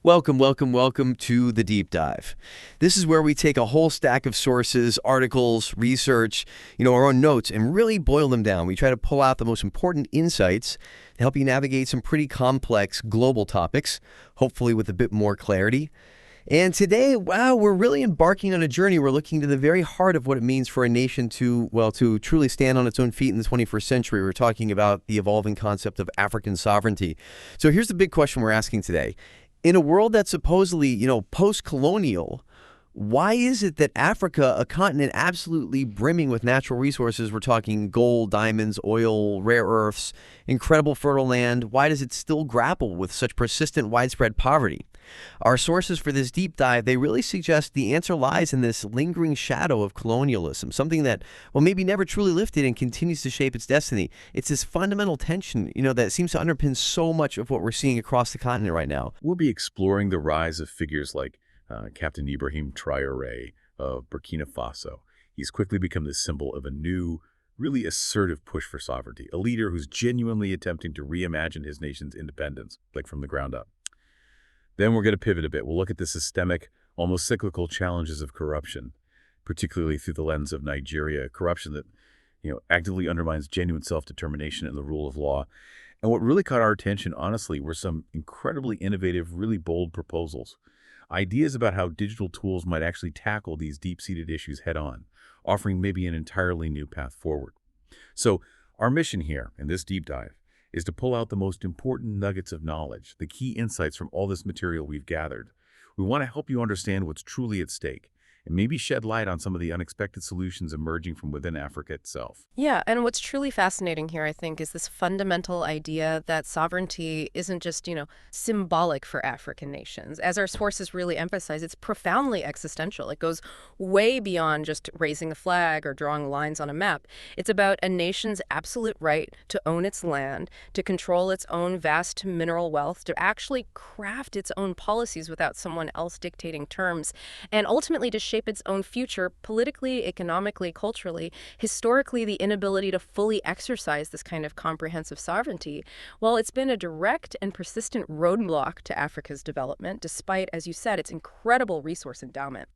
Welcome to the Deep Dive. This is where we take a whole stack of sources, articles, research, our own notes, and really boil them down. We try to pull out the most important insights to help you navigate some pretty complex global topics, hopefully with a bit more clarity. And today, wow, we're really embarking on a journey. We're looking to the very heart of what it means for a nation to truly stand on its own feet in the 21st century. We're talking about the evolving concept of African sovereignty. So here's the big question we're asking today. In a world that's supposedly, post-colonial, why is it that Africa, a continent absolutely brimming with natural resources, we're talking gold, diamonds, oil, rare earths, incredible fertile land, why does it still grapple with such persistent widespread poverty? Our sources for this deep dive, they really suggest the answer lies in this lingering shadow of colonialism, something that, maybe never truly lifted and continues to shape its destiny. It's this fundamental tension, that seems to underpin so much of what we're seeing across the continent right now. We'll be exploring the rise of figures like Captain Ibrahim Traoré of Burkina Faso. He's quickly become the symbol of a new, really assertive push for sovereignty, a leader who's genuinely attempting to reimagine his nation's independence, like from the ground up. Then we're going to pivot a bit. We'll look at the systemic, almost cyclical challenges of corruption, particularly through the lens of Nigeria, corruption that, actively undermines genuine self-determination and the rule of law. And what really caught our attention, honestly, were some incredibly innovative, really bold proposals. Ideas about how digital tools might actually tackle these deep-seated issues head-on, offering maybe an entirely new path forward. So our mission here in this deep dive is to pull out the most important nuggets of knowledge, the key insights from all this material we've gathered. We want to help you understand what's truly at stake and maybe shed light on some of the unexpected solutions emerging from within Africa itself. Yeah, and what's truly fascinating here, I think, is this fundamental idea that sovereignty isn't just, symbolic for African nations. As our sources really emphasize, it's profoundly existential. It goes way beyond just raising a flag or drawing lines on a map. It's about a nation's absolute right to own its land, to control its own vast mineral wealth, to actually craft its own policies without someone else dictating terms, and ultimately to shape its own future politically, economically, culturally. Historically, the inability to fully exercise this kind of comprehensive sovereignty, well, it's been a direct and persistent roadblock to Africa's development, despite, as you said, its incredible resource endowment.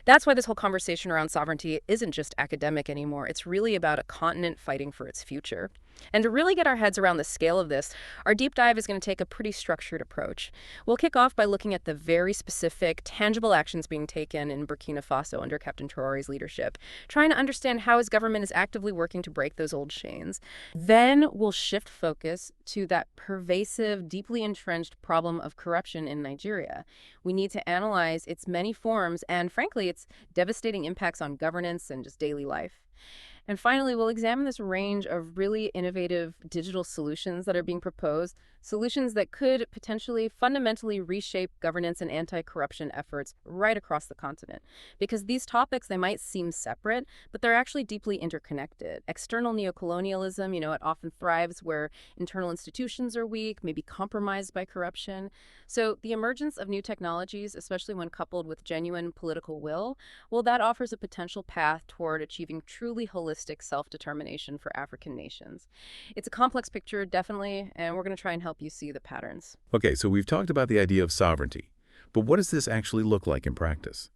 That's why this whole conversation around sovereignty isn't just academic anymore. It's really about a continent fighting for its future. And to really get our heads around the scale of this, our deep dive is going to take a pretty structured approach. We'll kick off by looking at the very specific, tangible actions being taken in Burkina Faso under Captain Traoré's leadership, trying to understand how his government is actively working to break those old chains. Then we'll shift focus to that pervasive, deeply entrenched problem of corruption in Nigeria. We need to analyze its many forms and, frankly, its devastating impacts on governance and just daily life. And finally, we'll examine this range of really innovative digital solutions that are being proposed, solutions that could potentially fundamentally reshape governance and anti-corruption efforts right across the continent. Because these topics, they might seem separate, but they're actually deeply interconnected. External neocolonialism, it often thrives where internal institutions are weak, maybe compromised by corruption. So the emergence of new technologies, especially when coupled with genuine political will, well, that offers a potential path toward achieving truly holistic self-determination for African nations. It's a complex picture, definitely, and we're going to try and help you see the patterns. Okay, so we've talked about the idea of sovereignty, but what does this actually look like in practice?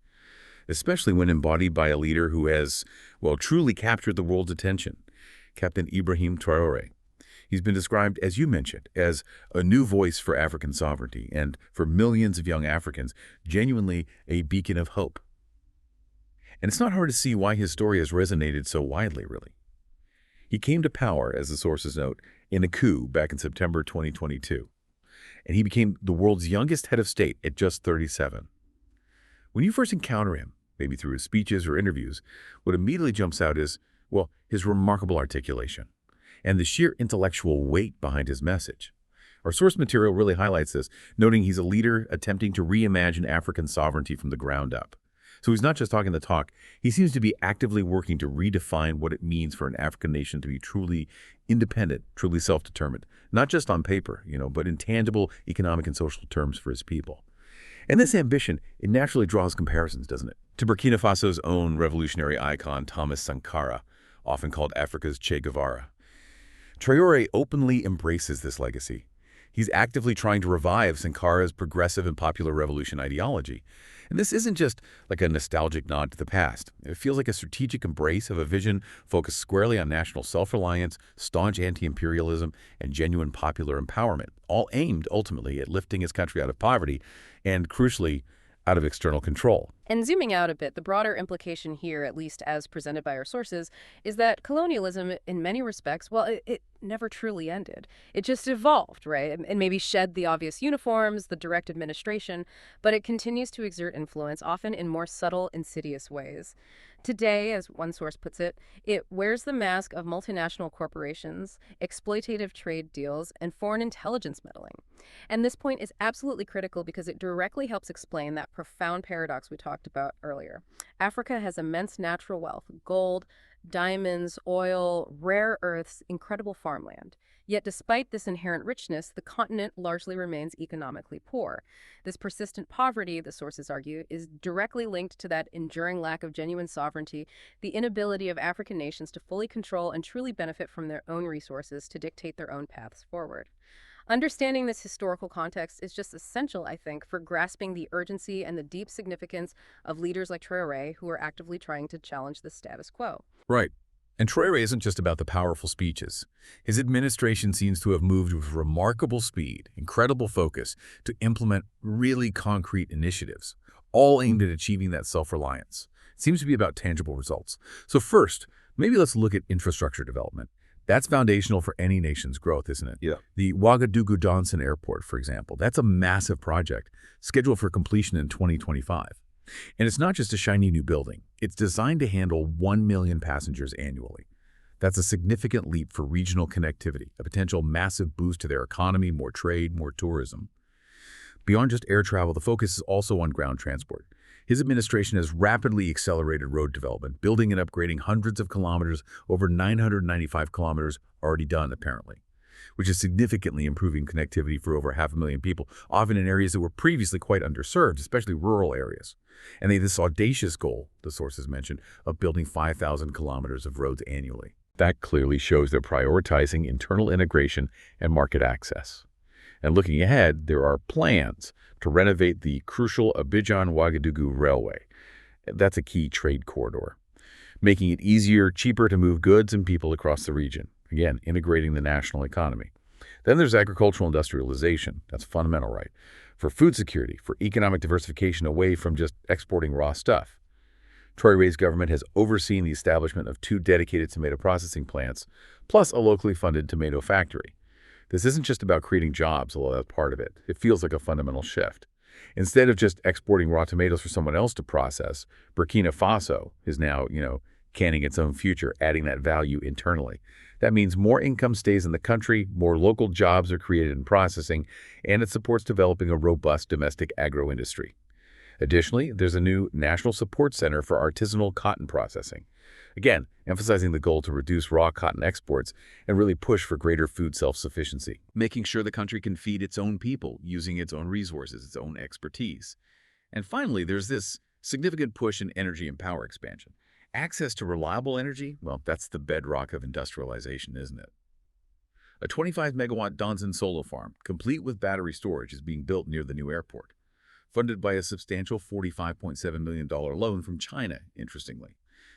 Especially when embodied by a leader who has, truly captured the world's attention, Captain Ibrahim Traoré. He's been described, as you mentioned, as a new voice for African sovereignty and, for millions of young Africans, genuinely a beacon of hope. And it's not hard to see why his story has resonated so widely, really. He came to power, as the sources note, in a coup back in September 2022, and he became the world's youngest head of state at just 37. When you first encounter him, maybe through his speeches or interviews, what immediately jumps out is, his remarkable articulation and the sheer intellectual weight behind his message. Our source material really highlights this, noting he's a leader attempting to reimagine African sovereignty from the ground up. So he's not just talking the talk, he seems to be actively working to redefine what it means for an African nation to be truly independent, truly self-determined, not just on paper, but in tangible economic and social terms for his people. And this ambition, it naturally draws comparisons, doesn't it? To Burkina Faso's own revolutionary icon, Thomas Sankara, often called Africa's Che Guevara. Traoré openly embraces this legacy. He's actively trying to revive Sankara's progressive and popular revolution ideology. And this isn't just like a nostalgic nod to the past. It feels like a strategic embrace of a vision focused squarely on national self-reliance, staunch anti-imperialism, and genuine popular empowerment, all aimed ultimately at lifting his country out of poverty and, crucially, out of external control. And zooming out a bit, the broader implication here, at least as presented by our sources, is that colonialism, in many respects, well, it never truly ended. It just evolved, right? And maybe shed the obvious uniforms, the direct administration, but it continues to exert influence, often in more subtle, insidious ways. Today, as one source puts it, it wears the mask of multinational corporations, exploitative trade deals, and foreign intelligence meddling. And this point is absolutely critical because it directly helps explain that profound paradox we talked about earlier. Africa has immense natural wealth, gold, diamonds, oil, rare earths, incredible farmland. Yet despite this inherent richness, the continent largely remains economically poor. This persistent poverty, the sources argue, is directly linked to that enduring lack of genuine sovereignty, the inability of African nations to fully control and truly benefit from their own resources to dictate their own paths forward. Understanding this historical context is just essential, I think, for grasping the urgency and the deep significance of leaders like Traoré who are actively trying to challenge the status quo. Right. And Traoré isn't just about the powerful speeches. His administration seems to have moved with remarkable speed, incredible focus, to implement really concrete initiatives, all aimed at achieving that self-reliance. It seems to be about tangible results. So first, maybe let's look at infrastructure development. That's foundational for any nation's growth, isn't it? Yeah. The Ouagadougou-Donson Airport, for example, that's a massive project scheduled for completion in 2025. And it's not just a shiny new building. It's designed to handle 1 million passengers annually. That's a significant leap for regional connectivity, a potential massive boost to their economy, more trade, more tourism. Beyond just air travel, the focus is also on ground transport. His administration has rapidly accelerated road development, building and upgrading hundreds of kilometers, over 995 kilometers already done, apparently, which is significantly improving connectivity for over 500,000 people, often in areas that were previously quite underserved, especially rural areas. And they have this audacious goal, the sources mentioned, of building 5,000 kilometers of roads annually. That clearly shows they're prioritizing internal integration and market access. And looking ahead, there are plans to renovate the crucial Abidjan-Ouagadougou Railway. That's a key trade corridor, making it easier, cheaper to move goods and people across the region. Again, integrating the national economy. Then there's agricultural industrialization. That's fundamental, right? For food security, for economic diversification away from just exporting raw stuff. Traoré's government has overseen the establishment of 2 dedicated tomato processing plants, plus a locally funded tomato factory. This isn't just about creating jobs, although that's part of it. It feels like a fundamental shift. Instead of just exporting raw tomatoes for someone else to process, Burkina Faso is now, canning its own future, adding that value internally. That means more income stays in the country, more local jobs are created in processing, and it supports developing a robust domestic agro-industry. Additionally, there's a new National Support Center for Artisanal Cotton Processing. Again, emphasizing the goal to reduce raw cotton exports and really push for greater food self-sufficiency, making sure the country can feed its own people using its own resources, its own expertise. And finally, there's this significant push in energy and power expansion. Access to reliable energy, well, that's the bedrock of industrialization, isn't it? A 25-megawatt Donson solar farm, complete with battery storage, is being built near the new airport, funded by a substantial $45.7 million loan from China, interestingly.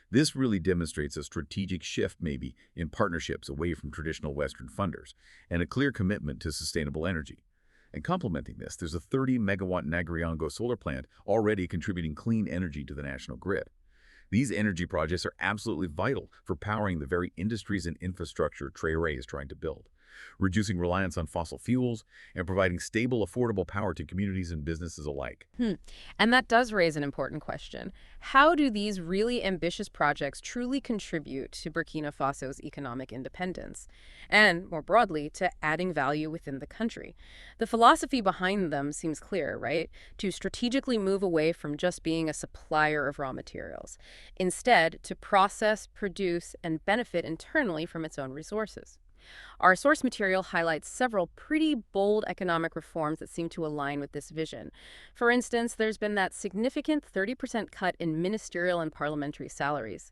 This really demonstrates a strategic shift, maybe, in partnerships away from traditional Western funders, and a clear commitment to sustainable energy. And complementing this, there's a 30-megawatt Nagriongo solar plant already contributing clean energy to the national grid. These energy projects are absolutely vital for powering the very industries and infrastructure Traoré is trying to build, reducing reliance on fossil fuels and providing stable, affordable power to communities and businesses alike. And that does raise an important question. How do these really ambitious projects truly contribute to Burkina Faso's economic independence? And, more broadly, to adding value within the country? The philosophy behind them seems clear, right? To strategically move away from just being a supplier of raw materials. Instead, to process, produce, and benefit internally from its own resources. Our source material highlights several pretty bold economic reforms that seem to align with this vision. For instance, there's been that significant 30% cut in ministerial and parliamentary salaries.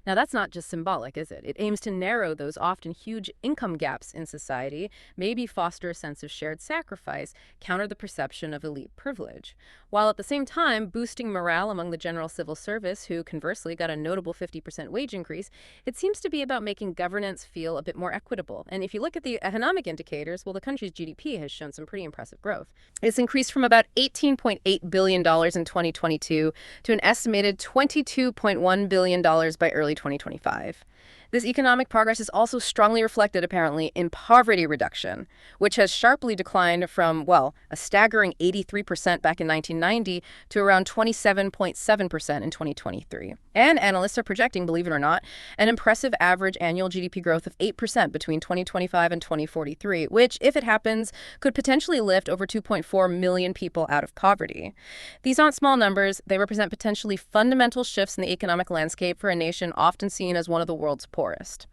Now, that's not just symbolic, is it? It aims to narrow those often huge income gaps in society, maybe foster a sense of shared sacrifice, counter the perception of elite privilege, while at the same time boosting morale among the general civil service, who conversely got a notable 50% wage increase. It seems to be about making governance feel a bit more equitable. And if you look at the economic indicators, well, the country's GDP has shown some pretty impressive growth. It's increased from about $18.8 billion in 2022 to an estimated $22.1 billion by early 2025. This economic progress is also strongly reflected, apparently, in poverty reduction, which has sharply declined from, well, a staggering 83% back in 1990 to around 27.7% in 2023. And analysts are projecting, believe it or not, an impressive average annual GDP growth of 8% between 2025 and 2043, which, if it happens, could potentially lift over 2.4 million people out of poverty. These aren't small numbers. They represent potentially fundamental shifts in the economic landscape for a nation often seen as one of the world's poorest.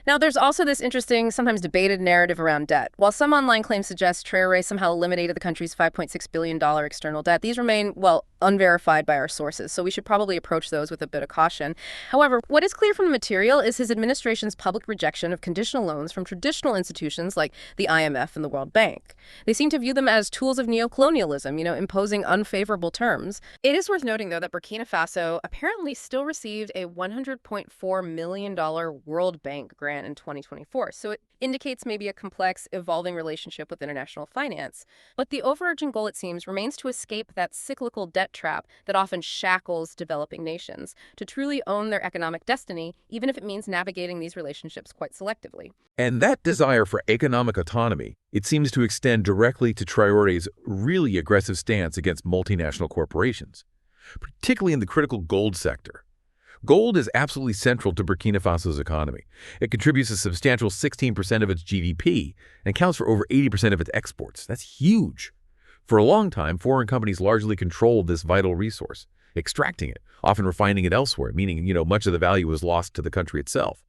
Now, there's also this interesting, sometimes debated narrative around debt. While some online claims suggest Traoré somehow eliminated the country's $5.6 billion external debt, these remain, well, unverified by our sources, so we should probably approach those with a bit of caution. However, what is clear from the material is his administration's public rejection of conditional loans from traditional institutions like the IMF and the World Bank. They seem to view them as tools of neocolonialism, imposing unfavorable terms. It is worth noting, though, that Burkina Faso apparently still received a $100.4 million World Bank grant in 2024, so it indicates maybe a complex, evolving relationship with international finance. But the overarching goal, it seems, remains to escape that cyclical debt trap that often shackles developing nations, to truly own their economic destiny, even if it means navigating these relationships quite selectively. And that desire for economic autonomy, it seems to extend directly to Traoré's really aggressive stance against multinational corporations, particularly in the critical gold sector. Gold is absolutely central to Burkina Faso's economy. It contributes a substantial 16% of its GDP and accounts for over 80% of its exports. That's huge. For a long time, foreign companies largely controlled this vital resource, extracting it, often refining it elsewhere, meaning, much of the value was lost to the country itself.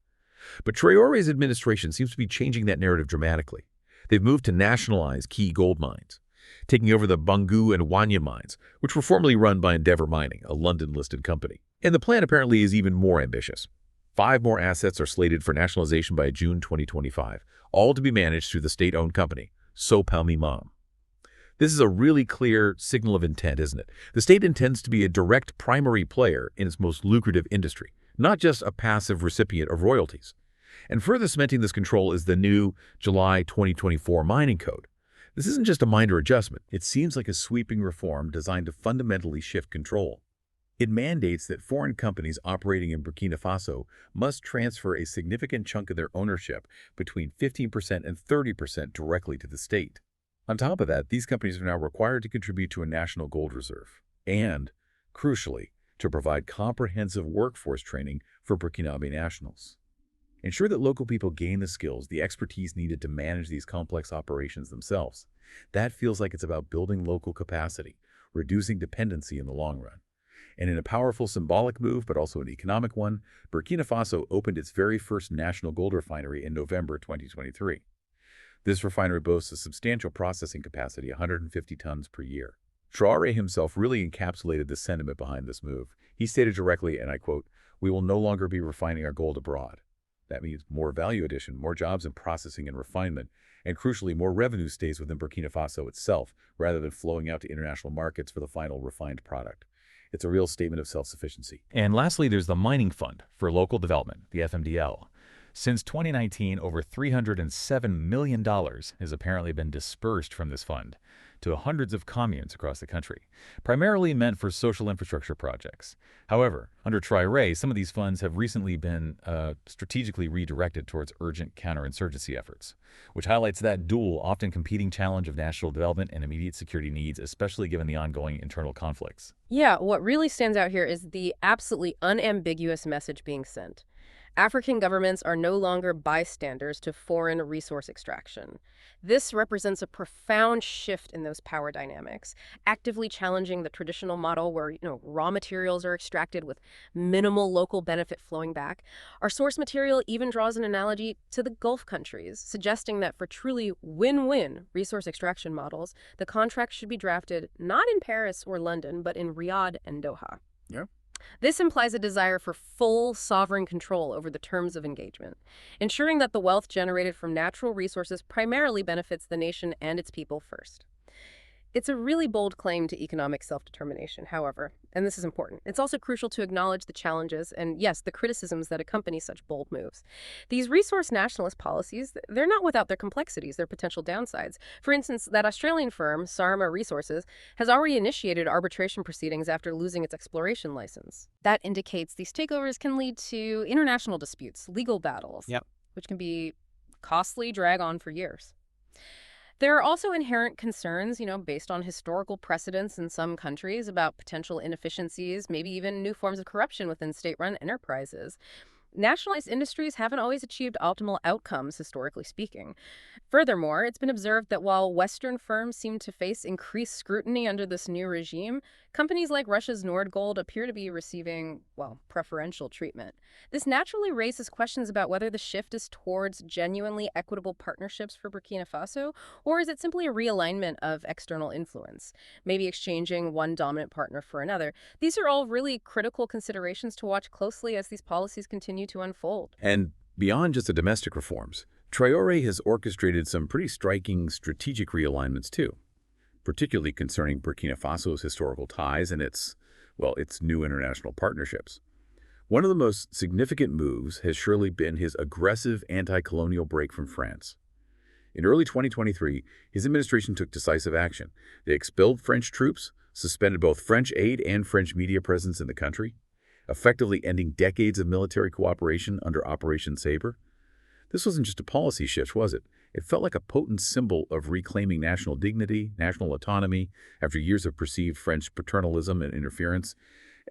But Traoré's administration seems to be changing that narrative dramatically. They've moved to nationalize key gold mines, taking over the Bangu and Wanya mines, which were formerly run by Endeavour Mining, a London-listed company. And the plan apparently is even more ambitious. 5 more assets are slated for nationalization by June 2025, all to be managed through the state-owned company, Sopalmimam. This is a really clear signal of intent, isn't it? The state intends to be a direct primary player in its most lucrative industry, not just a passive recipient of royalties. And further cementing this control is the new July 2024 mining code. This isn't just a minor adjustment. It seems like a sweeping reform designed to fundamentally shift control. It mandates that foreign companies operating in Burkina Faso must transfer a significant chunk of their ownership, between 15% and 30%, directly to the state. On top of that, these companies are now required to contribute to a national gold reserve and, crucially, to provide comprehensive workforce training for Burkinabe nationals. Ensure that local people gain the skills, the expertise needed to manage these complex operations themselves. That feels like it's about building local capacity, reducing dependency in the long run. And in a powerful symbolic move, but also an economic one, Burkina Faso opened its very first national gold refinery in November 2023. This refinery boasts a substantial processing capacity, 150 tons per year. Traoré himself really encapsulated the sentiment behind this move. He stated directly, and I quote, "We will no longer be refining our gold abroad." That means more value addition, more jobs in processing and refinement, and crucially, more revenue stays within Burkina Faso itself, rather than flowing out to international markets for the final refined product. It's a real statement of self-sufficiency. And lastly, there's the Mining Fund for Local Development, the FMDL. Since 2019, over $307 million has apparently been dispersed from this fund to hundreds of communes across the country, primarily meant for social infrastructure projects. However, under Traoré, some of these funds have recently been strategically redirected towards urgent counterinsurgency efforts, which highlights that dual, often competing challenge of national development and immediate security needs, especially given the ongoing internal conflicts. Yeah, what really stands out here is the absolutely unambiguous message being sent. African governments are no longer bystanders to foreign resource extraction. This represents a profound shift in those power dynamics, actively challenging the traditional model where, raw materials are extracted with minimal local benefit flowing back. Our source material even draws an analogy to the Gulf countries, suggesting that for truly win-win resource extraction models, the contracts should be drafted not in Paris or London, but in Riyadh and Doha. Yeah. This implies a desire for full sovereign control over the terms of engagement, ensuring that the wealth generated from natural resources primarily benefits the nation and its people first. It's a really bold claim to economic self-determination, however, and this is important. It's also crucial to acknowledge the challenges and, yes, the criticisms that accompany such bold moves. These resource nationalist policies, they're not without their complexities, their potential downsides. For instance, that Australian firm, Sarma Resources, has already initiated arbitration proceedings after losing its exploration license. That indicates these takeovers can lead to international disputes, legal battles, Yep. which can be costly, drag on for years. There are also inherent concerns, based on historical precedents in some countries about potential inefficiencies, maybe even new forms of corruption within state-run enterprises. Nationalized industries haven't always achieved optimal outcomes, historically speaking. Furthermore, it's been observed that while Western firms seem to face increased scrutiny under this new regime, companies like Russia's Nordgold appear to be receiving, well, preferential treatment. This naturally raises questions about whether the shift is towards genuinely equitable partnerships for Burkina Faso, or is it simply a realignment of external influence, maybe exchanging one dominant partner for another. These are all really critical considerations to watch closely as these policies continue to unfold. And beyond just the domestic reforms, Traoré has orchestrated some pretty striking strategic realignments too, particularly concerning Burkina Faso's historical ties and its new international partnerships. One of the most significant moves has surely been his aggressive anti-colonial break from France. In early 2023, his administration took decisive action. They expelled French troops, suspended both French aid and French media presence in the country, effectively ending decades of military cooperation under Operation Sabre. This wasn't just a policy shift, was it? It felt like a potent symbol of reclaiming national dignity, national autonomy, after years of perceived French paternalism and interference.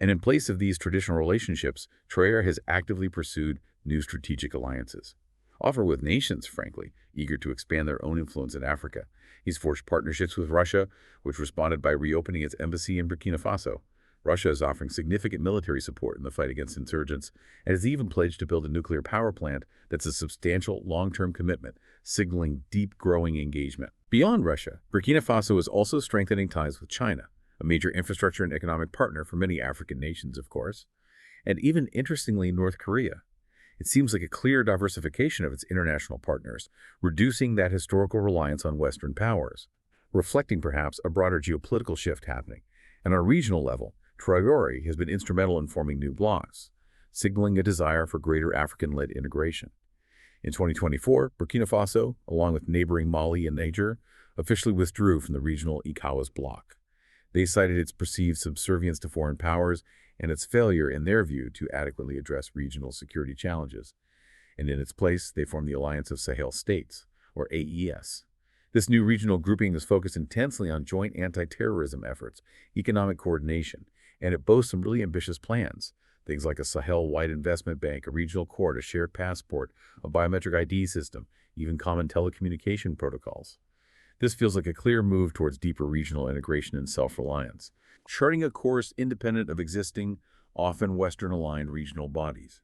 And in place of these traditional relationships, Traoré has actively pursued new strategic alliances, often with nations, frankly, eager to expand their own influence in Africa. He's forged partnerships with Russia, which responded by reopening its embassy in Burkina Faso. Russia is offering significant military support in the fight against insurgents and has even pledged to build a nuclear power plant that's a substantial long-term commitment, signaling deep growing engagement. Beyond Russia, Burkina Faso is also strengthening ties with China, a major infrastructure and economic partner for many African nations, of course, and even, interestingly, North Korea. It seems like a clear diversification of its international partners, reducing that historical reliance on Western powers, reflecting perhaps a broader geopolitical shift happening. And on a regional level, Traoré has been instrumental in forming new blocs, signaling a desire for greater African-led integration. In 2024, Burkina Faso, along with neighboring Mali and Niger, officially withdrew from the regional ECOWAS bloc. They cited its perceived subservience to foreign powers and its failure, in their view, to adequately address regional security challenges. And in its place, they formed the Alliance of Sahel States, or AES. This new regional grouping is focused intensely on joint anti-terrorism efforts, economic coordination, and it boasts some really ambitious plans. Things like a Sahel-wide investment bank, a regional court, a shared passport, a biometric ID system, even common telecommunication protocols. This feels like a clear move towards deeper regional integration and self-reliance, charting a course independent of existing, often Western-aligned regional bodies,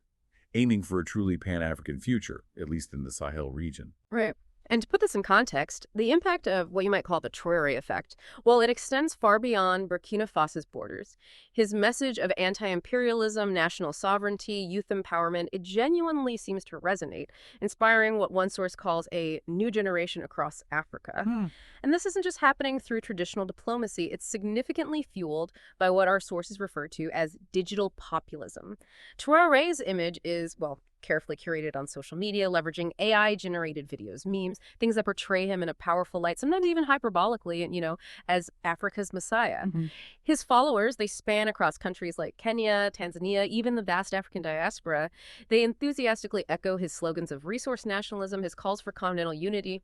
aiming for a truly Pan-African future, at least in the Sahel region. Right. And to put this in context, the impact of what you might call the Traoré effect, well, it extends far beyond Burkina Faso's borders. His message of anti-imperialism, national sovereignty, youth empowerment, it genuinely seems to resonate, inspiring what one source calls a new generation across Africa. And this isn't just happening through traditional diplomacy. It's significantly fueled by what our sources refer to as digital populism. Traoré's image is, well, carefully curated on social media, leveraging AI-generated videos, memes, things that portray him in a powerful light, sometimes even hyperbolically, as Africa's messiah. His followers, they span across countries like Kenya, Tanzania, even the vast African diaspora. They enthusiastically echo his slogans of resource nationalism, his calls for continental unity.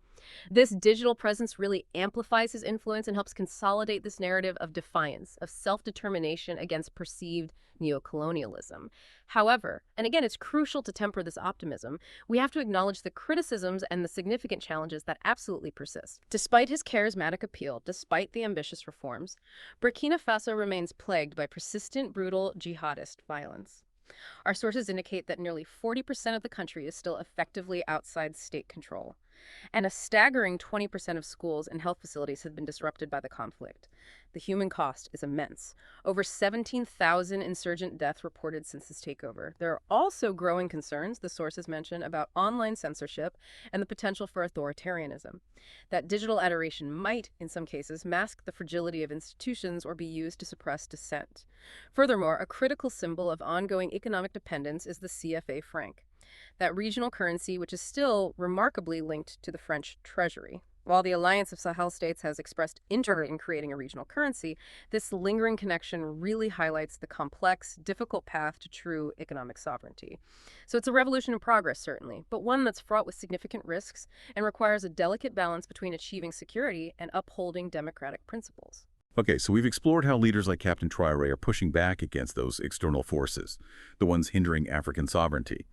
This digital presence really amplifies his influence and helps consolidate this narrative of defiance, of self-determination against perceived neocolonialism. However, and again, it's crucial to temper this optimism, we have to acknowledge the criticisms and the significant challenges that absolutely persist. Despite his charismatic appeal, despite the ambitious reforms, Burkina Faso remains plagued by persistent, brutal jihadist violence. Our sources indicate that nearly 40% of the country is still effectively outside state control. And a staggering 20% of schools and health facilities have been disrupted by the conflict. The human cost is immense. Over 17,000 insurgent deaths reported since this takeover. There are also growing concerns, the sources mention, about online censorship and the potential for authoritarianism. That digital adoration might, in some cases, mask the fragility of institutions or be used to suppress dissent. Furthermore, a critical symbol of ongoing economic dependence is the CFA franc, that regional currency which is still remarkably linked to the French treasury. While the Alliance of Sahel states has expressed interest in creating a regional currency, this lingering connection really highlights the complex, difficult path to true economic sovereignty. So it's a revolution in progress, certainly, but one that's fraught with significant risks and requires a delicate balance between achieving security and upholding democratic principles. Okay, so we've explored how leaders like Captain Traoré are pushing back against those external forces, the ones hindering African sovereignty.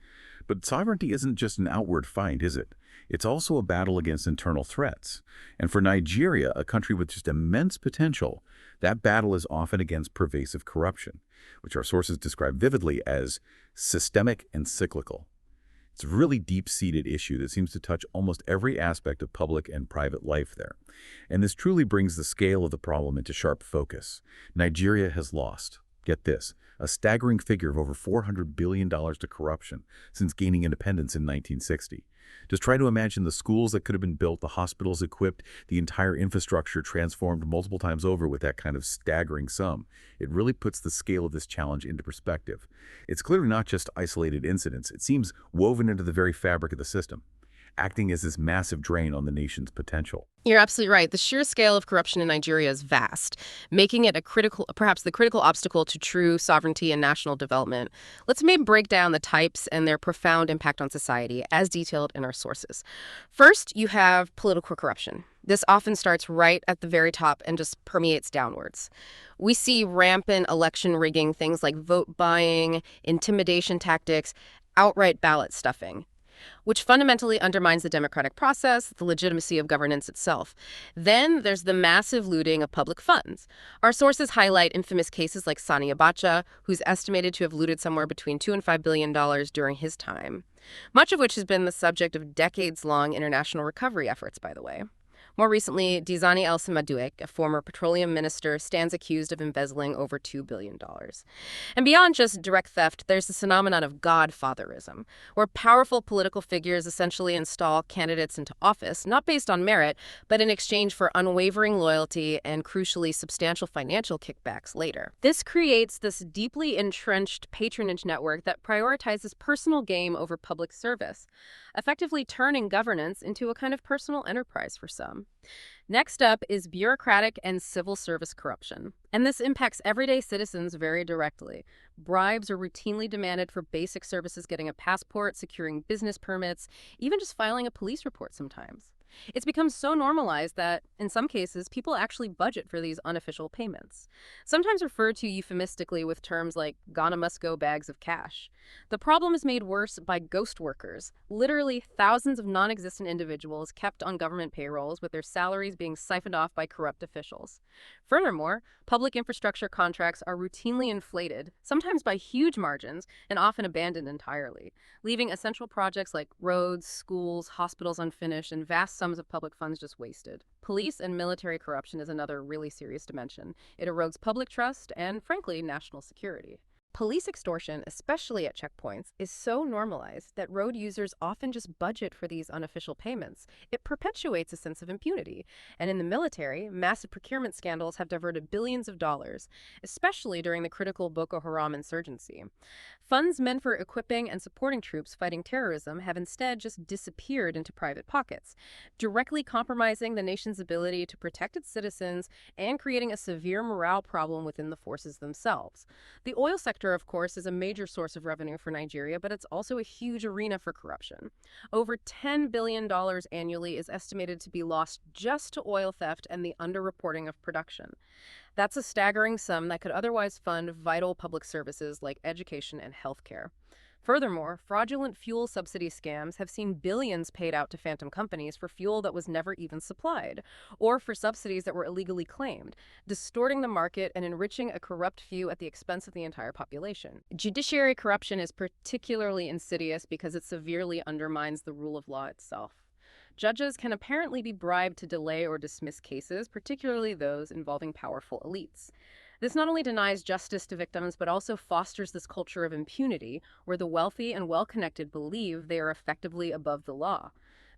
But sovereignty isn't just an outward fight, is it? It's also a battle against internal threats. And for Nigeria, a country with just immense potential, that battle is often against pervasive corruption, which our sources describe vividly as systemic and cyclical. It's a really deep-seated issue that seems to touch almost every aspect of public and private life there. And this truly brings the scale of the problem into sharp focus. Nigeria has lost, get this, a staggering figure of over $400 billion to corruption since gaining independence in 1960. Just try to imagine the schools that could have been built, the hospitals equipped, the entire infrastructure transformed multiple times over with that kind of staggering sum. It really puts the scale of this challenge into perspective. It's clearly not just isolated incidents. It seems woven into the very fabric of the system, acting as this massive drain on the nation's potential. You're absolutely right. The sheer scale of corruption in Nigeria is vast, making it perhaps the critical obstacle to true sovereignty and national development. Let's maybe break down the types and their profound impact on society, as detailed in our sources. First, you have political corruption. This often starts right at the very top and just permeates downwards. We see rampant election rigging, things like vote buying, intimidation tactics, outright ballot stuffing, which fundamentally undermines the democratic process, the legitimacy of governance itself. Then there's the massive looting of public funds. Our sources highlight infamous cases like Sani Abacha, who's estimated to have looted somewhere between $2 and $5 billion during his time, much of which has been the subject of decades-long international recovery efforts, by the way. More recently, Dizani El-Samaduek, a former petroleum minister, stands accused of embezzling over $2 billion. And beyond just direct theft, there's the phenomenon of godfatherism, where powerful political figures essentially install candidates into office, not based on merit, but in exchange for unwavering loyalty and, crucially, substantial financial kickbacks later. This creates this deeply entrenched patronage network that prioritizes personal gain over public service, effectively turning governance into a kind of personal enterprise for some. Next up is bureaucratic and civil service corruption, and this impacts everyday citizens very directly. Bribes are routinely demanded for basic services, getting a passport, securing business permits, even just filing a police report sometimes. It's become so normalized that, in some cases, people actually budget for these unofficial payments, sometimes referred to euphemistically with terms like "Ghana must go bags of cash." The problem is made worse by ghost workers, literally thousands of non-existent individuals kept on government payrolls with their salaries being siphoned off by corrupt officials. Furthermore, public infrastructure contracts are routinely inflated, sometimes by huge margins, and often abandoned entirely, leaving essential projects like roads, schools, hospitals unfinished, and vast sums of public funds just wasted. Police and military corruption is another really serious dimension. It erodes public trust and, frankly, national security. Police extortion, especially at checkpoints, is so normalized that road users often just budget for these unofficial payments. It perpetuates a sense of impunity. And in the military, massive procurement scandals have diverted billions of dollars, especially during the critical Boko Haram insurgency. Funds meant for equipping and supporting troops fighting terrorism have instead just disappeared into private pockets, directly compromising the nation's ability to protect its citizens and creating a severe morale problem within the forces themselves. The oil sector, of course, is a major source of revenue for Nigeria, but it's also a huge arena for corruption. Over $10 billion annually is estimated to be lost just to oil theft and the underreporting of production. That's a staggering sum that could otherwise fund vital public services like education and healthcare. Furthermore, fraudulent fuel subsidy scams have seen billions paid out to phantom companies for fuel that was never even supplied, or for subsidies that were illegally claimed, distorting the market and enriching a corrupt few at the expense of the entire population. Judiciary corruption is particularly insidious because it severely undermines the rule of law itself. Judges can apparently be bribed to delay or dismiss cases, particularly those involving powerful elites. This not only denies justice to victims, but also fosters this culture of impunity where the wealthy and well-connected believe they are effectively above the law,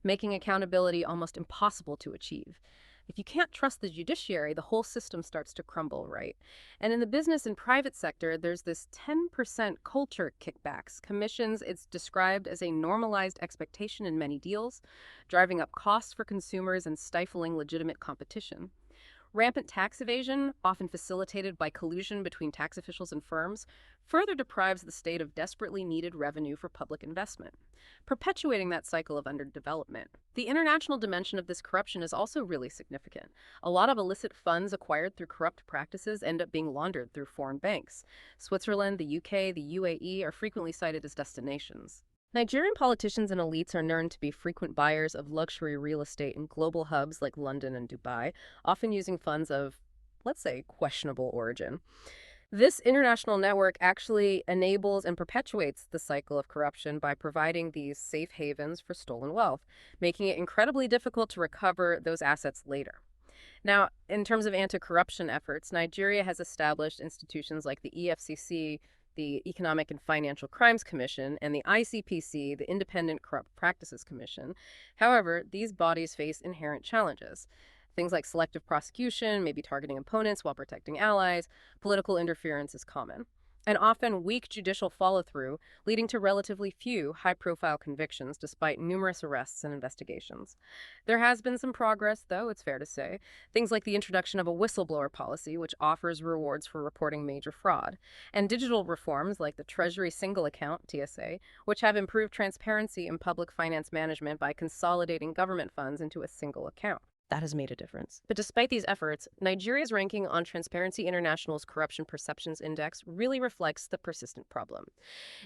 making accountability almost impossible to achieve. If you can't trust the judiciary, the whole system starts to crumble, right? And in the business and private sector, there's this 10% culture kickbacks, commissions. It's described as a normalized expectation in many deals, driving up costs for consumers and stifling legitimate competition. Rampant tax evasion, often facilitated by collusion between tax officials and firms, further deprives the state of desperately needed revenue for public investment, perpetuating that cycle of underdevelopment. The international dimension of this corruption is also really significant. A lot of illicit funds acquired through corrupt practices end up being laundered through foreign banks. Switzerland, the UK, the UAE are frequently cited as destinations. Nigerian politicians and elites are known to be frequent buyers of luxury real estate in global hubs like London and Dubai, often using funds of, let's say, questionable origin. This international network actually enables and perpetuates the cycle of corruption by providing these safe havens for stolen wealth, making it incredibly difficult to recover those assets later. Now, in terms of anti-corruption efforts, Nigeria has established institutions like the EFCC, the Economic and Financial Crimes Commission, and the ICPC, the Independent Corrupt Practices Commission. However, these bodies face inherent challenges. Things like selective prosecution, maybe targeting opponents while protecting allies, political interference is common, and often weak judicial follow-through, leading to relatively few high-profile convictions despite numerous arrests and investigations. There has been some progress, though, it's fair to say. Things like the introduction of a whistleblower policy, which offers rewards for reporting major fraud, and digital reforms like the Treasury Single Account, TSA, which have improved transparency in public finance management by consolidating government funds into a single account. That has made a difference. But despite these efforts, Nigeria's ranking on Transparency International's Corruption Perceptions Index really reflects the persistent problem.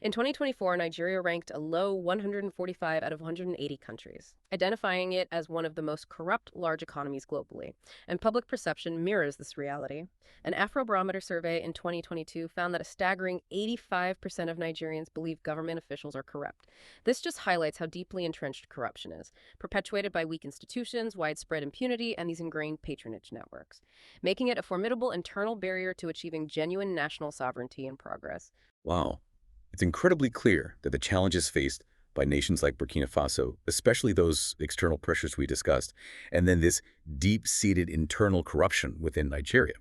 In 2024, Nigeria ranked a low 145 out of 180 countries, identifying it as one of the most corrupt large economies globally. And public perception mirrors this reality. An Afrobarometer survey in 2022 found that a staggering 85% of Nigerians believe government officials are corrupt. This just highlights how deeply entrenched corruption is, perpetuated by weak institutions, widespread impunity, and these ingrained patronage networks, making it a formidable internal barrier to achieving genuine national sovereignty and progress. Wow. It's incredibly clear that the challenges faced by nations like Burkina Faso, especially those external pressures we discussed, and then this deep-seated internal corruption within Nigeria,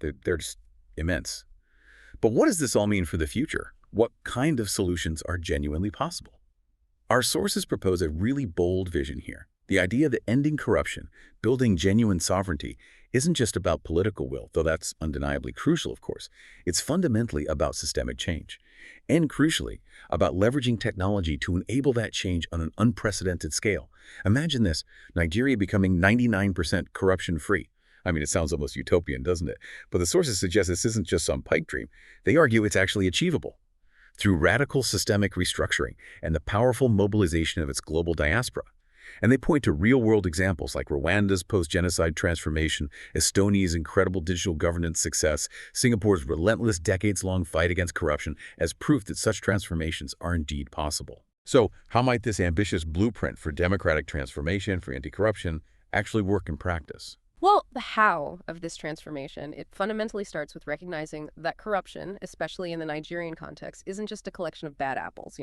they're just immense. But what does this all mean for the future? What kind of solutions are genuinely possible? Our sources propose a really bold vision here. The idea that ending corruption, building genuine sovereignty, isn't just about political will, though that's undeniably crucial, of course. It's fundamentally about systemic change. And crucially, about leveraging technology to enable that change on an unprecedented scale. Imagine this, Nigeria becoming 99% corruption-free. I mean, it sounds almost utopian, doesn't it? But the sources suggest this isn't just some pipe dream. They argue it's actually achievable. Through radical systemic restructuring and the powerful mobilization of its global diaspora. And they point to real-world examples like Rwanda's post-genocide transformation, Estonia's incredible digital governance success, Singapore's relentless decades-long fight against corruption as proof that such transformations are indeed possible. So, how might this ambitious blueprint for democratic transformation, for anti-corruption, actually work in practice? Well, the how of this transformation, it fundamentally starts with recognizing that corruption, especially in the Nigerian context, isn't just a collection of bad apples,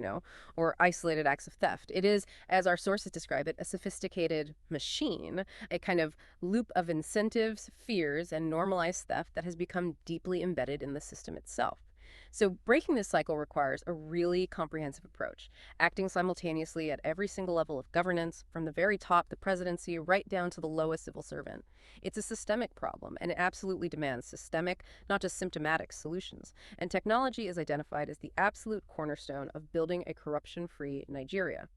or isolated acts of theft. It is, as our sources describe it, a sophisticated machine, a kind of loop of incentives, fears, and normalized theft that has become deeply embedded in the system itself. So breaking this cycle requires a really comprehensive approach, acting simultaneously at every single level of governance, from the very top, the presidency, right down to the lowest civil servant. It's a systemic problem, and it absolutely demands systemic, not just symptomatic, solutions. And technology is identified as the absolute cornerstone of building a corruption-free Nigeria,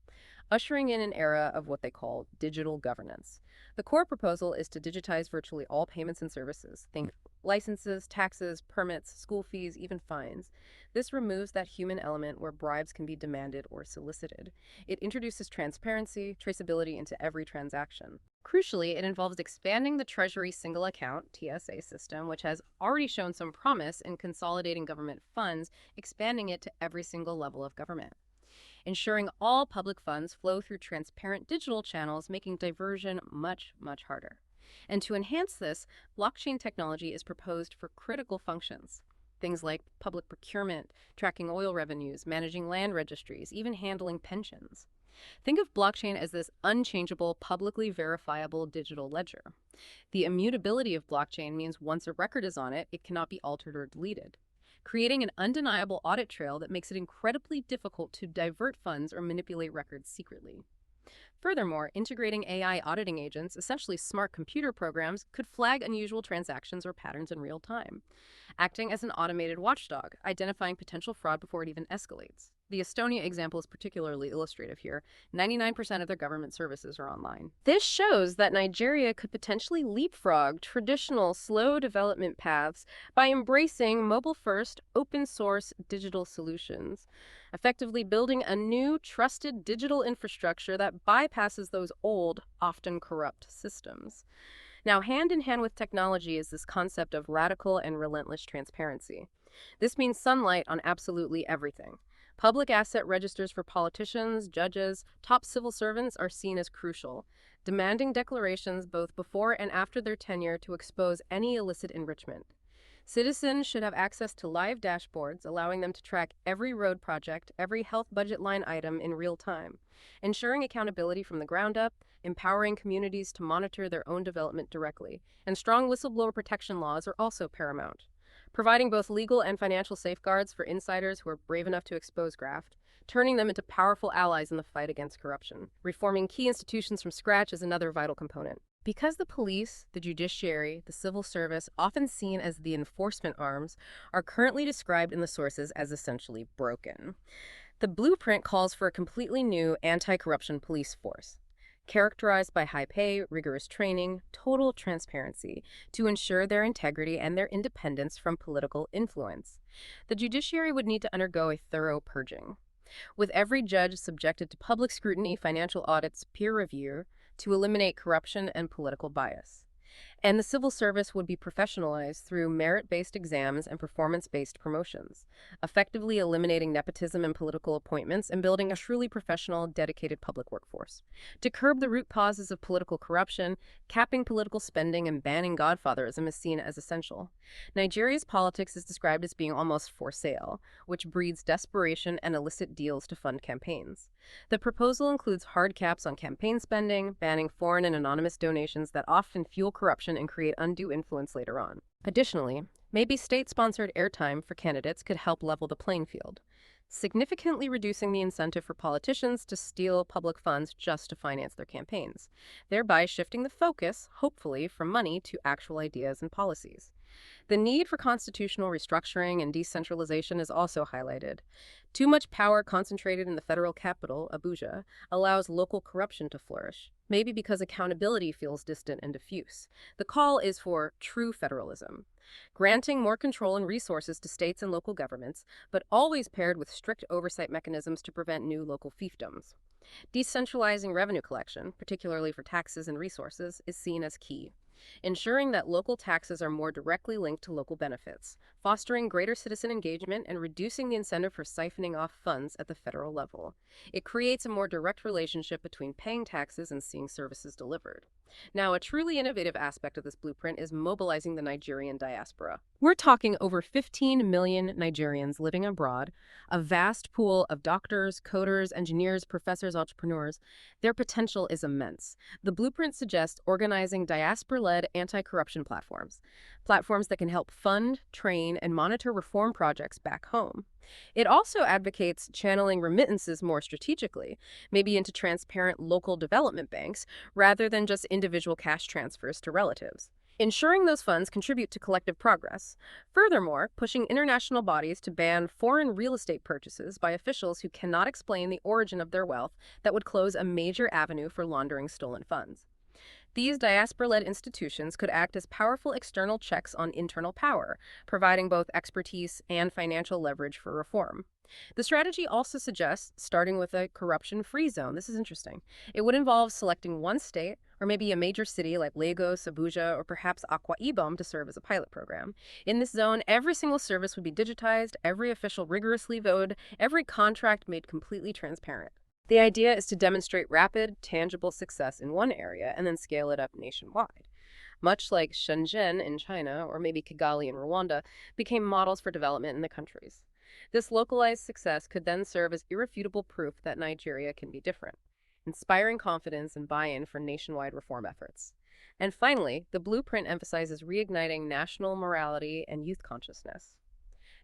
ushering in an era of what they call digital governance. The core proposal is to digitize virtually all payments and services. Think licenses, taxes, permits, school fees, even fines. This removes that human element where bribes can be demanded or solicited. It introduces transparency, traceability into every transaction. Crucially, it involves expanding the Treasury Single Account, TSA system, which has already shown some promise in consolidating government funds, expanding it to every single level of government. ensuring all public funds flow through transparent digital channels, making diversion much, much harder. And to enhance this, blockchain technology is proposed for critical functions. Things like public procurement, tracking oil revenues, managing land registries, even handling pensions. Think of blockchain as this unchangeable, publicly verifiable digital ledger. The immutability of blockchain means once a record is on it, it cannot be altered or deleted, creating an undeniable audit trail that makes it incredibly difficult to divert funds or manipulate records secretly. Furthermore, integrating AI auditing agents, essentially smart computer programs, could flag unusual transactions or patterns in real time, acting as an automated watchdog, identifying potential fraud before it even escalates. The Estonia example is particularly illustrative here. 99% of their government services are online. This shows that Nigeria could potentially leapfrog traditional slow development paths by embracing mobile-first, open-source digital solutions, effectively building a new, trusted digital infrastructure that bypasses those old, often corrupt systems. Now, hand in hand with technology is this concept of radical and relentless transparency. This means sunlight on absolutely everything. Public asset registers for politicians, judges, top civil servants are seen as crucial, demanding declarations both before and after their tenure to expose any illicit enrichment. Citizens should have access to live dashboards, allowing them to track every road project, every health budget line item in real time, ensuring accountability from the ground up, empowering communities to monitor their own development directly, and strong whistleblower protection laws are also paramount, providing both legal and financial safeguards for insiders who are brave enough to expose graft, turning them into powerful allies in the fight against corruption. Reforming key institutions from scratch is another vital component. Because the police, the judiciary, the civil service, often seen as the enforcement arms, are currently described in the sources as essentially broken, the blueprint calls for a completely new anti-corruption police force, characterized by high pay, rigorous training, total transparency, to ensure their integrity and their independence from political influence. The judiciary would need to undergo a thorough purging, with every judge subjected to public scrutiny, financial audits, peer review, to eliminate corruption and political bias. And the civil service would be professionalized through merit-based exams and performance-based promotions, effectively eliminating nepotism in political appointments and building a truly professional, dedicated public workforce. To curb the root causes of political corruption, capping political spending and banning godfatherism is seen as essential. Nigeria's politics is described as being almost for sale, which breeds desperation and illicit deals to fund campaigns. The proposal includes hard caps on campaign spending, banning foreign and anonymous donations that often fuel corruption and create undue influence later on. Additionally, maybe state-sponsored airtime for candidates could help level the playing field, significantly reducing the incentive for politicians to steal public funds just to finance their campaigns, thereby shifting the focus, hopefully, from money to actual ideas and policies. The need for constitutional restructuring and decentralization is also highlighted. Too much power concentrated in the federal capital, Abuja, allows local corruption to flourish, maybe because accountability feels distant and diffuse. The call is for true federalism, granting more control and resources to states and local governments, but always paired with strict oversight mechanisms to prevent new local fiefdoms. Decentralizing revenue collection, particularly for taxes and resources, is seen as key, ensuring that local taxes are more directly linked to local benefits, fostering greater citizen engagement and reducing the incentive for siphoning off funds at the federal level. It creates a more direct relationship between paying taxes and seeing services delivered. Now, a truly innovative aspect of this blueprint is mobilizing the Nigerian diaspora. We're talking over 15 million Nigerians living abroad, a vast pool of doctors, coders, engineers, professors, entrepreneurs. Their potential is immense. The blueprint suggests organizing diaspora-led anti-corruption platforms that can help fund, train, and monitor reform projects back home. It also advocates channeling remittances more strategically, maybe into transparent local development banks, rather than just individual cash transfers to relatives, ensuring those funds contribute to collective progress. Furthermore, pushing international bodies to ban foreign real estate purchases by officials who cannot explain the origin of their wealth that would close a major avenue for laundering stolen funds. These diaspora-led institutions could act as powerful external checks on internal power, providing both expertise and financial leverage for reform. The strategy also suggests starting with a corruption-free zone. This is interesting. It would involve selecting one state, or maybe a major city like Lagos, Abuja, or perhaps Akwa Ibom to serve as a pilot program. In this zone, every single service would be digitized, every official rigorously voted, every contract made completely transparent. The idea is to demonstrate rapid, tangible success in one area and then scale it up nationwide. Much like Shenzhen in China, or maybe Kigali in Rwanda, became models for development in the countries. This localized success could then serve as irrefutable proof that Nigeria can be different, inspiring confidence and buy-in for nationwide reform efforts. And finally, the blueprint emphasizes reigniting national morality and youth consciousness.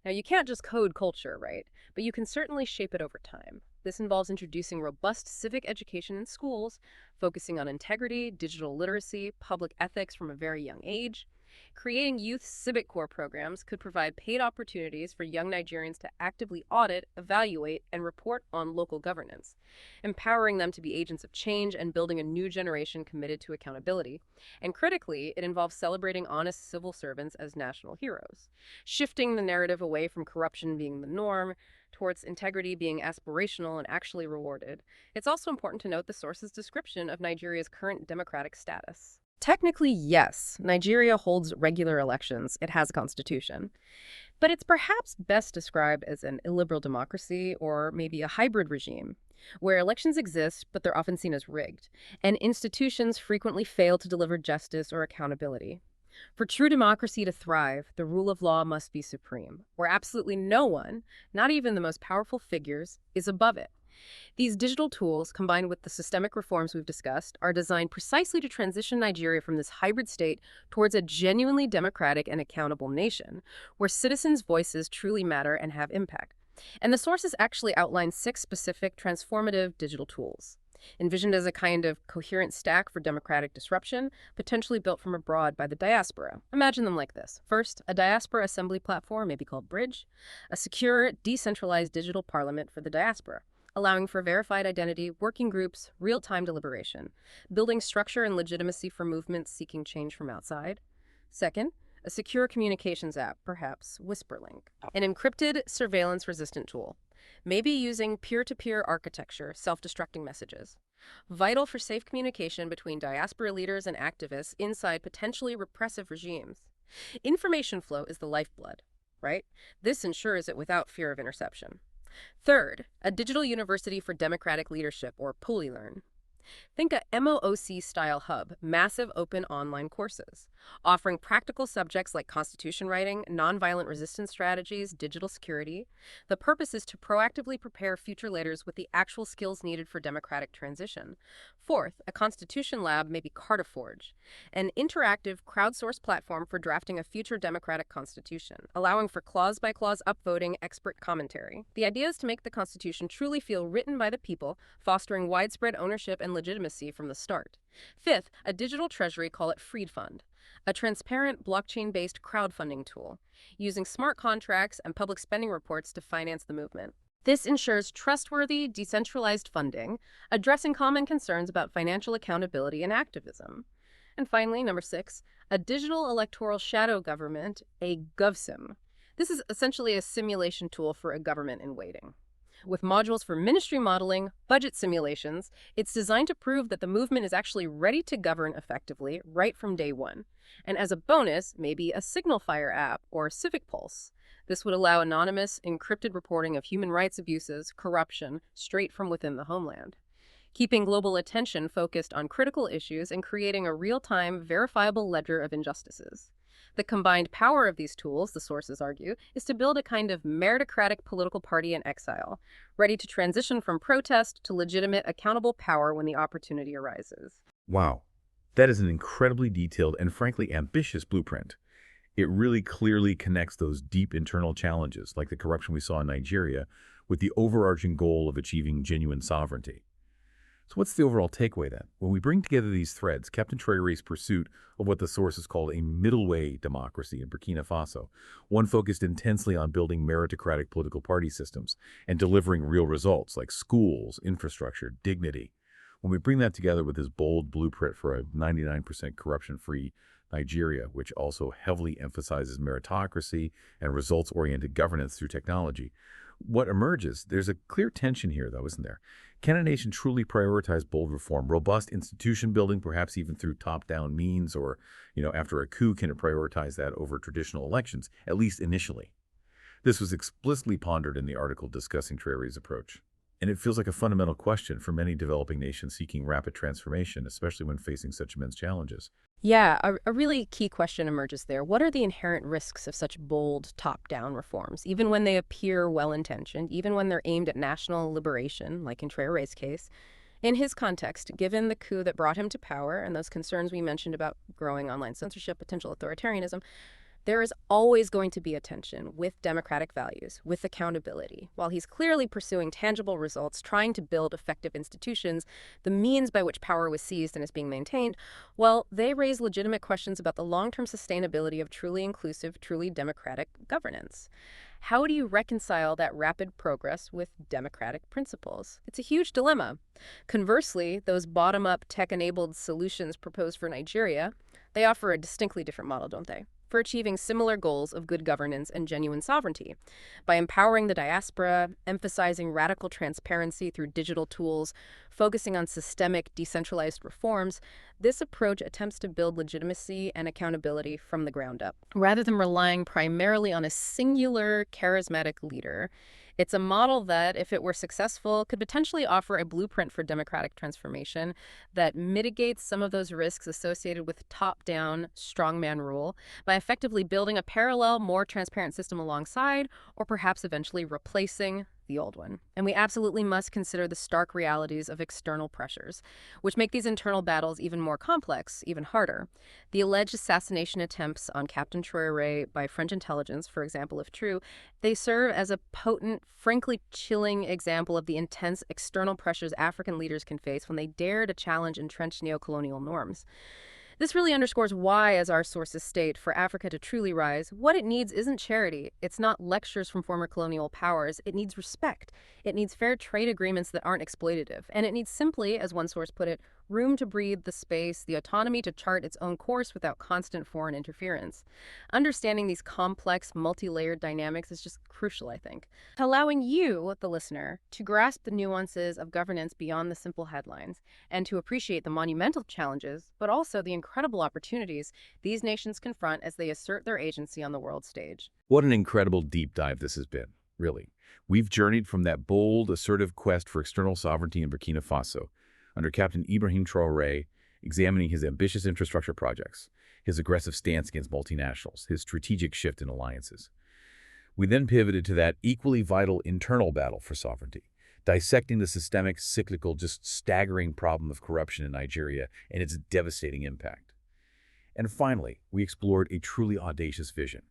Now, you can't just code culture, right? But you can certainly shape it over time. This involves introducing robust civic education in schools, focusing on integrity, digital literacy, public ethics from a very young age. Creating youth civic corps programs could provide paid opportunities for young Nigerians to actively audit, evaluate, and report on local governance, empowering them to be agents of change and building a new generation committed to accountability. And critically, it involves celebrating honest civil servants as national heroes, shifting the narrative away from corruption being the norm towards integrity being aspirational and actually rewarded. It's also important to note the source's description of Nigeria's current democratic status. Technically, yes, Nigeria holds regular elections. It has a constitution. But it's perhaps best described as an illiberal democracy or maybe a hybrid regime, where elections exist, but they're often seen as rigged, and institutions frequently fail to deliver justice or accountability. For true democracy to thrive, the rule of law must be supreme, where absolutely no one, not even the most powerful figures, is above it. These digital tools, combined with the systemic reforms we've discussed, are designed precisely to transition Nigeria from this hybrid state towards a genuinely democratic and accountable nation, where citizens' voices truly matter and have impact. And the sources actually outline 6 specific transformative digital tools, envisioned as a kind of coherent stack for democratic disruption, potentially built from abroad by the diaspora. Imagine them like this. First, a diaspora assembly platform, maybe called Bridge, a secure, decentralized digital parliament for the diaspora, allowing for verified identity, working groups, real-time deliberation, building structure and legitimacy for movements seeking change from outside. Second, a secure communications app, perhaps WhisperLink, an encrypted, surveillance-resistant tool, maybe using peer-to-peer architecture, self-destructing messages, vital for safe communication between diaspora leaders and activists inside potentially repressive regimes. Information flow is the lifeblood, right? This ensures it without fear of interception. Third, a digital university for democratic leadership, or PuliLearn. Think a MOOC-style hub, massive open online courses, offering practical subjects like constitution writing, nonviolent resistance strategies, digital security. The purpose is to proactively prepare future leaders with the actual skills needed for democratic transition. Fourth, a constitution lab, maybe Cartaforge, an interactive, crowdsourced platform for drafting a future democratic constitution, allowing for clause-by-clause upvoting expert commentary. The idea is to make the constitution truly feel written by the people, fostering widespread ownership and legitimacy from the start. Fifth, a digital treasury, call it Freed Fund, a transparent blockchain-based crowdfunding tool, using smart contracts and public spending reports to finance the movement. This ensures trustworthy, decentralized funding, addressing common concerns about financial accountability and activism. And finally, number 6, a digital electoral shadow government, a GovSim. This is essentially a simulation tool for a government in waiting. With modules for ministry modeling, budget simulations, it's designed to prove that the movement is actually ready to govern effectively right from day one. And as a bonus, maybe a Signal Fire app or Civic Pulse. This would allow anonymous, encrypted reporting of human rights abuses, corruption, straight from within the homeland, keeping global attention focused on critical issues and creating a real-time, verifiable ledger of injustices. The combined power of these tools, the sources argue, is to build a kind of meritocratic political party in exile, ready to transition from protest to legitimate, accountable power when the opportunity arises. Wow, that is an incredibly detailed and frankly ambitious blueprint. It really clearly connects those deep internal challenges, like the corruption we saw in Nigeria, with the overarching goal of achieving genuine sovereignty. So what's the overall takeaway then? When we bring together these threads, Captain Traoré's pursuit of what the sources call a middle-way democracy in Burkina Faso, one focused intensely on building meritocratic political party systems and delivering real results like schools, infrastructure, dignity, When we bring that together with this bold blueprint for a 99% corruption-free Nigeria, which also heavily emphasizes meritocracy and results-oriented governance through technology, what emerges? There's a clear tension here, though, isn't there? Can a nation truly prioritize bold reform, robust institution building, perhaps even through top-down means, or, after a coup, can it prioritize that over traditional elections, at least initially? This was explicitly pondered in the article discussing Traoré's approach. And it feels like a fundamental question for many developing nations seeking rapid transformation, especially when facing such immense challenges. Yeah, a really key question emerges there. What are the inherent risks of such bold top-down reforms, even when they appear well-intentioned, even when they're aimed at national liberation, like in Traoré's case? In his context, given the coup that brought him to power and those concerns we mentioned about growing online censorship, potential authoritarianism, there is always going to be a tension with democratic values, with accountability. While he's clearly pursuing tangible results, trying to build effective institutions, the means by which power was seized and is being maintained, well, they raise legitimate questions about the long-term sustainability of truly inclusive, truly democratic governance. How do you reconcile that rapid progress with democratic principles? It's a huge dilemma. Conversely, those bottom-up tech-enabled solutions proposed for Nigeria, they offer a distinctly different model, don't they? For achieving similar goals of good governance and genuine sovereignty. By empowering the diaspora, emphasizing radical transparency through digital tools, focusing on systemic, decentralized reforms, this approach attempts to build legitimacy and accountability from the ground up. Rather than relying primarily on a singular, charismatic leader, it's a model that, if it were successful, could potentially offer a blueprint for democratic transformation that mitigates some of those risks associated with top-down, strongman rule by effectively building a parallel, more transparent system alongside, or perhaps eventually replacing the old one. And we absolutely must consider the stark realities of external pressures, which make these internal battles even more complex, even harder. The alleged assassination attempts on Captain Traoré by French intelligence, for example, if true, they serve as a potent, frankly chilling example of the intense external pressures African leaders can face when they dare to challenge entrenched neocolonial norms. This really underscores why, as our sources state, for Africa to truly rise, what it needs isn't charity. It's not lectures from former colonial powers. It needs respect. It needs fair trade agreements that aren't exploitative. And it needs simply, as one source put it, room to breathe, the space, the autonomy to chart its own course without constant foreign interference. Understanding these complex, multi-layered dynamics is just crucial, I think. Allowing you, the listener, to grasp the nuances of governance beyond the simple headlines and to appreciate the monumental challenges, but also the incredible opportunities these nations confront as they assert their agency on the world stage. What an incredible deep dive this has been, really. We've journeyed from that bold, assertive quest for external sovereignty in Burkina Faso under Captain Ibrahim Traoré, examining his ambitious infrastructure projects, his aggressive stance against multinationals, his strategic shift in alliances. We then pivoted to that equally vital internal battle for sovereignty, dissecting the systemic, cyclical, just staggering problem of corruption in Nigeria and its devastating impact. And finally, we explored a truly audacious vision,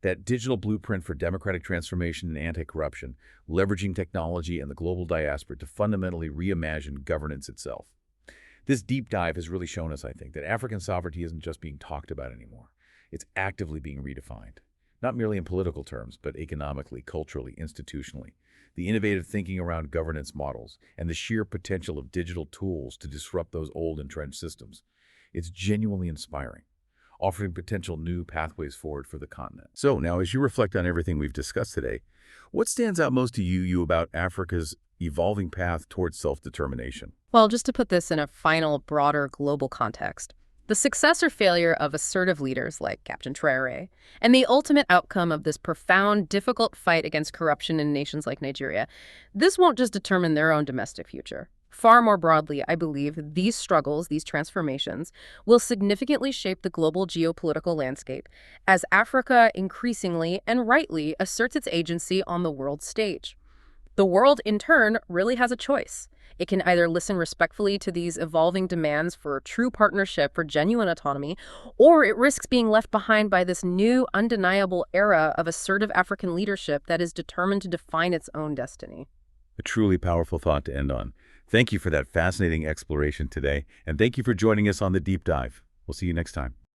that digital blueprint for democratic transformation and anti-corruption, leveraging technology and the global diaspora to fundamentally reimagine governance itself. This deep dive has really shown us, I think, that African sovereignty isn't just being talked about anymore. It's actively being redefined, not merely in political terms, but economically, culturally, institutionally. The innovative thinking around governance models and the sheer potential of digital tools to disrupt those old entrenched systems. It's genuinely inspiring, offering potential new pathways forward for the continent. So now, as you reflect on everything we've discussed today, what stands out most to you about Africa's evolving path towards self-determination? Well, just to put this in a final, broader global context, the success or failure of assertive leaders like Captain Traoré, and the ultimate outcome of this profound, difficult fight against corruption in nations like Nigeria, this won't just determine their own domestic future. Far more broadly, I believe these struggles, these transformations, will significantly shape the global geopolitical landscape as Africa increasingly and rightly asserts its agency on the world stage. The world, in turn, really has a choice. It can either listen respectfully to these evolving demands for true partnership, for genuine autonomy, or it risks being left behind by this new, undeniable era of assertive African leadership that is determined to define its own destiny. A truly powerful thought to end on. Thank you for that fascinating exploration today, and thank you for joining us on the Deep Dive. We'll see you next time.